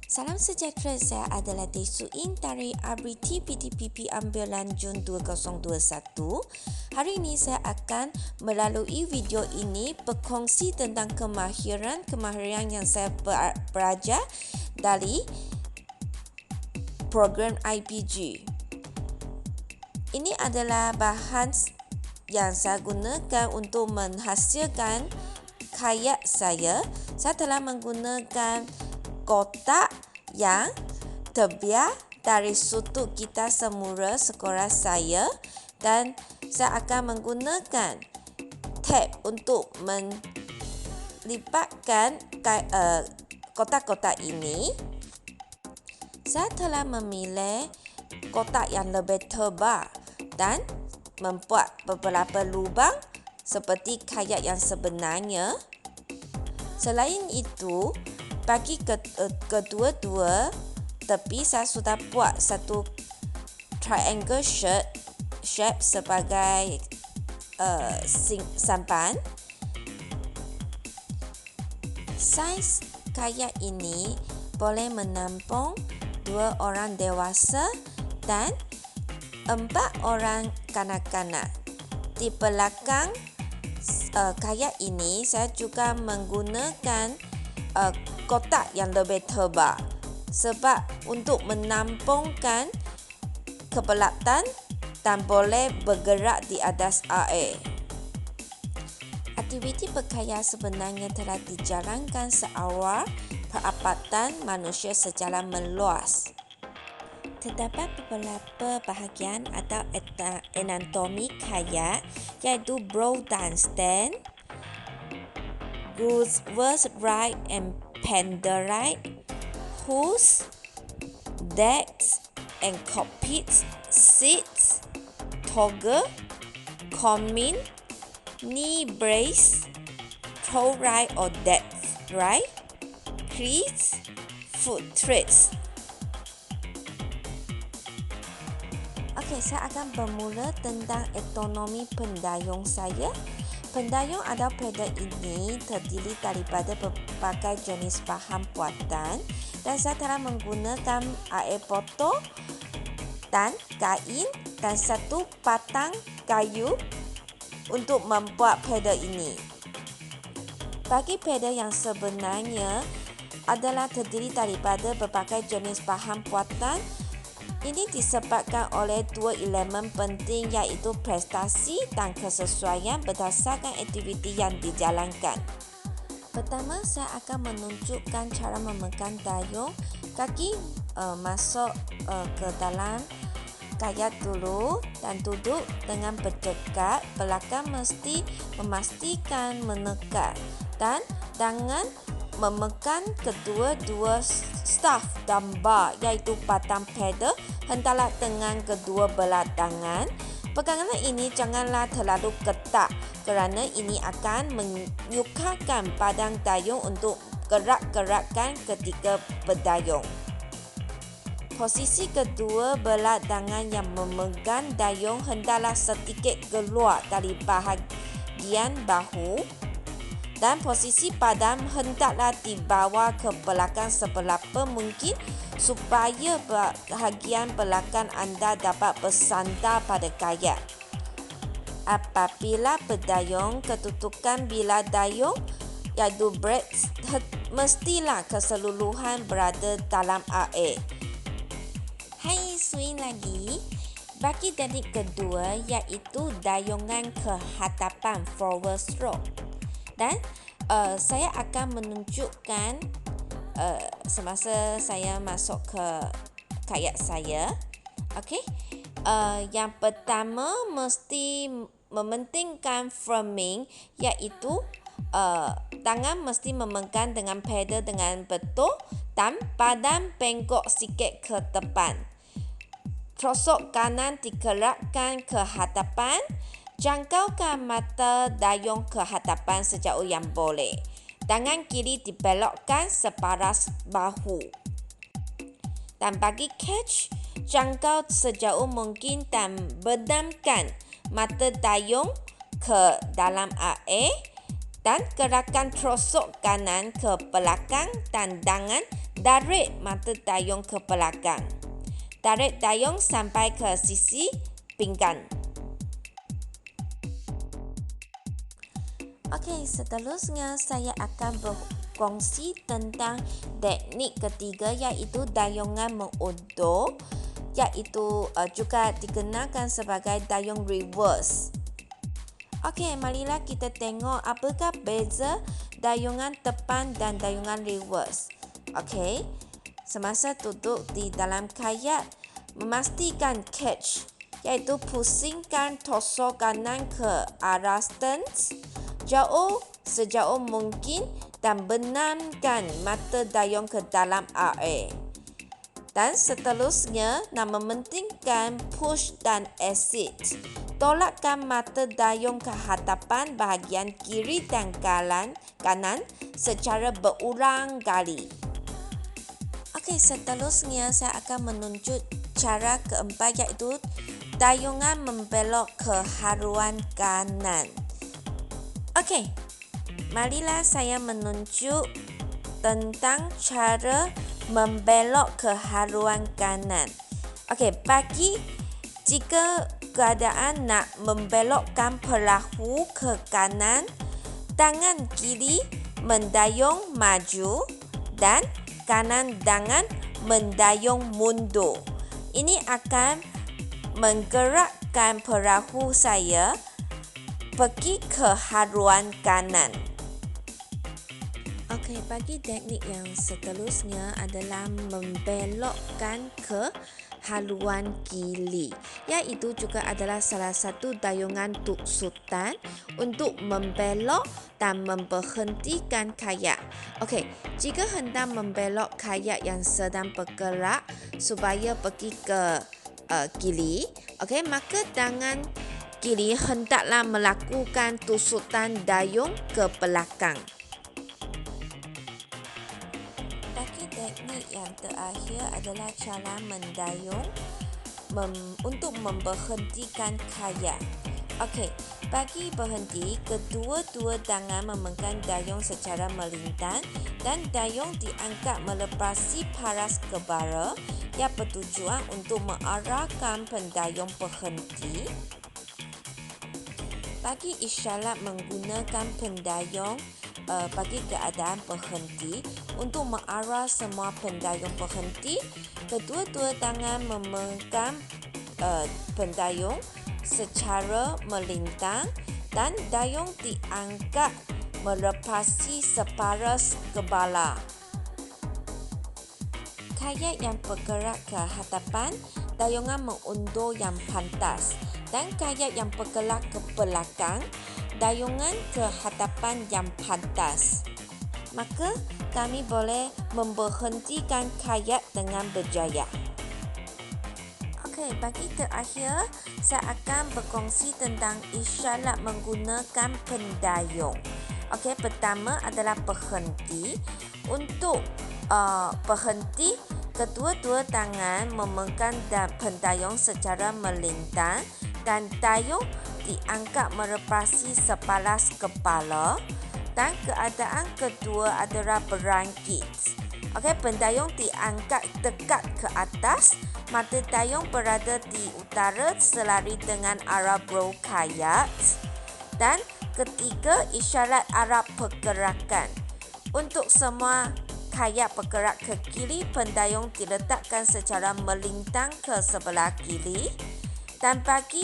Salam sejahtera, saya adalah Teh Suin dari ABRI PTPP Ambilan Jun 2021. Hari ini saya akan melalui video ini berkongsi tentang kemahiran yang saya belajar dari program IPG. Ini adalah bahan yang saya gunakan untuk menghasilkan karya saya. Saya telah menggunakan kotak yang terbiar dari sudut kita semula sekolah saya, dan saya akan menggunakan tap untuk melipatkan kotak-kotak ini. Saya telah memilih kotak yang lebih tebal dan membuat beberapa lubang seperti karya yang sebenarnya. Selain itu, bagi kedua-dua tepi saya sudah buat satu triangle shape sebagai sampan. Saiz karya ini boleh menampung 2 orang dewasa dan 4 orang kanak-kanak. Di belakang karya ini saya juga menggunakan kotak yang lebih tebal sebab untuk menampungkan kebelatan dan boleh bergerak di atas air. Aktiviti berkarya sebenarnya telah dijalankan seawal perabatan manusia secara meluas. Terdapat beberapa bahagian atau anatomi karya, iaitu brow dan stand, goose right and panda right, hooves, decks and cockpits, seats, toggle, combing, knee brace, toe right or depth right, cleats, foot treads. Okey, saya akan bermula tentang anatomi pendayung saya. Pendayung atau pedal ini terdiri daripada berbagai jenis bahan buatan, dan saya telah menggunakan air botol dan kain dan satu batang kayu untuk membuat pedal ini. Bagi pedal yang sebenarnya adalah terdiri daripada berbagai jenis bahan buatan. Ini disebabkan oleh 2 elemen penting, iaitu prestasi dan kesesuaian berdasarkan aktiviti yang dijalankan. Pertama, saya akan menunjukkan cara memegang dayung. Kaki masuk ke dalam kayak dulu dan duduk dengan berdekat. Belakang mesti memastikan menekan dan tangan memegang kedua-dua staff dan bar, iaitu batang pedal, hendaklah dengan kedua belah tangan. Pegangan ini janganlah terlalu ketat kerana ini akan menyukarkan badan dayung untuk gerak-gerakkan ketika berdayung. Posisi kedua belah tangan yang memegang dayung hendaklah sedikit keluar dari bahagian bahu, dan posisi badan hendaklah dibawa ke belakang seberapa mungkin supaya bahagian belakang anda dapat bersandar pada kayak. Apabila berdayung, kedudukan bilah dayung, iaitu brakes, mestilah keseluruhan berada dalam air. Hai, swing lagi. Bagi teknik kedua, iaitu dayungan ke hadapan, forward stroke. Dan saya akan menunjukkan semasa saya masuk ke kayak saya. Okey. Yang pertama mesti mementingkan framing, iaitu tangan mesti memegang dengan pedal dengan betul dan badan bengkok sikit ke depan. Trosok kanan digerakkan ke hadapan. Jangkaukan mata dayung ke hadapan sejauh yang boleh. Tangan kiri dibelokkan separas bahu. Dan bagi catch, jangkau sejauh mungkin dan bedamkan mata dayung ke dalam air dan gerakan trosok kanan ke belakang dan tangan tarik mata dayung ke belakang. Tarik dayung sampai ke sisi pinggan. Okey, seterusnya saya akan berkongsi tentang teknik ketiga iaitu dayungan mengundur, iaitu juga dikenalkan sebagai dayung reverse. Okey, marilah kita tengok apakah beza dayungan depan dan dayungan reverse. Okey, semasa duduk di dalam kayak, memastikan catch, iaitu pusingkan torso kanan ke arah stance, sejauh mungkin dan benamkan mata dayung ke dalam air. Dan seterusnya, nak mementingkan push dan exit. Tolakkan mata dayung ke hadapan bahagian kiri dan kanan secara berulang kali. Okey, seterusnya saya akan menunjuk cara keempat iaitu dayungan membelok ke haluan kanan. Okey, marilah saya menunjuk tentang cara membelok ke haluan kanan. Okey, jika keadaan nak membelokkan perahu ke kanan, tangan kiri mendayung maju dan kanan tangan mendayung mundur. Ini akan menggerakkan perahu saya pergi ke haluan kanan. Okey, bagi teknik yang seterusnya adalah membelokkan ke haluan kiri, iaitu juga adalah salah satu dayungan tuk sultan untuk membelok dan memberhentikan kayak. Okey, jika hendak membelok kayak yang sedang bergerak supaya pergi ke kiri, okey, maka tangan kiri hendaklah melakukan tusukan dayung ke belakang. Teknik yang terakhir adalah cara mendayung untuk memberhentikan kayak. Okey, bagi berhenti, kedua-dua tangan memegang dayung secara melintang dan dayung diangkat melepasi paras kepala yang bertujuan untuk mengarahkan pendayung berhenti. Bagi isyarat menggunakan pendayung bagi keadaan berhenti, untuk mengarah semua pendayung berhenti, kedua-dua tangan memegang pendayung secara melintang dan dayung diangkat melepasi separas kepala. Kayak yang bergerak ke hadapan, dayungan mengundur yang pantas, dan kayak yang bergerak ke belakang, dayungan ke hadapan yang pantas. Maka kami boleh memberhentikan kayak dengan berjaya. Okey, bagi terakhir, saya akan berkongsi tentang isyarat menggunakan pendayung. Okey, pertama adalah berhenti. Untuk berhenti, kedua-dua tangan memegang pendayung secara melintang dan dayung diangkat melepasi separas kepala, dan keadaan kedua adalah berangkit. Okey, pendayung diangkat dekat ke atas, mata dayung berada di utara selari dengan arah bow kayak. Dan ketiga, isyarat arah pergerakan. Untuk semua kayak bergerak ke kiri, pendayung diletakkan secara melintang ke sebelah kiri. Dan bagi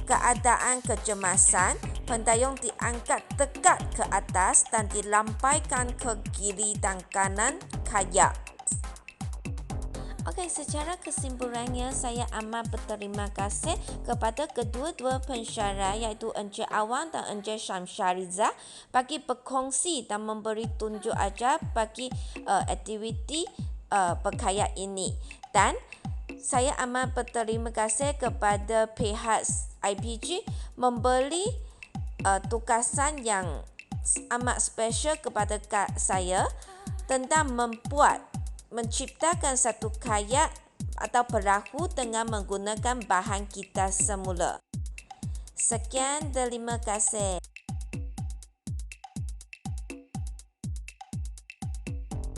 keadaan kecemasan, pendayung diangkat dekat ke atas dan dilampaikan ke kiri dan kanan kayak. Okey, secara kesimpulannya, saya amat berterima kasih kepada kedua-dua pensyarah iaitu Encik Awang dan Encik Syamsyariza bagi berkongsi dan memberi tunjuk ajar bagi aktiviti berkayak ini. Dan saya amat berterima kasih kepada pihak IPG memberi tugasan yang amat special kepada saya tentang menciptakan satu kayak atau perahu dengan menggunakan bahan kita semula. Sekian, terima kasih.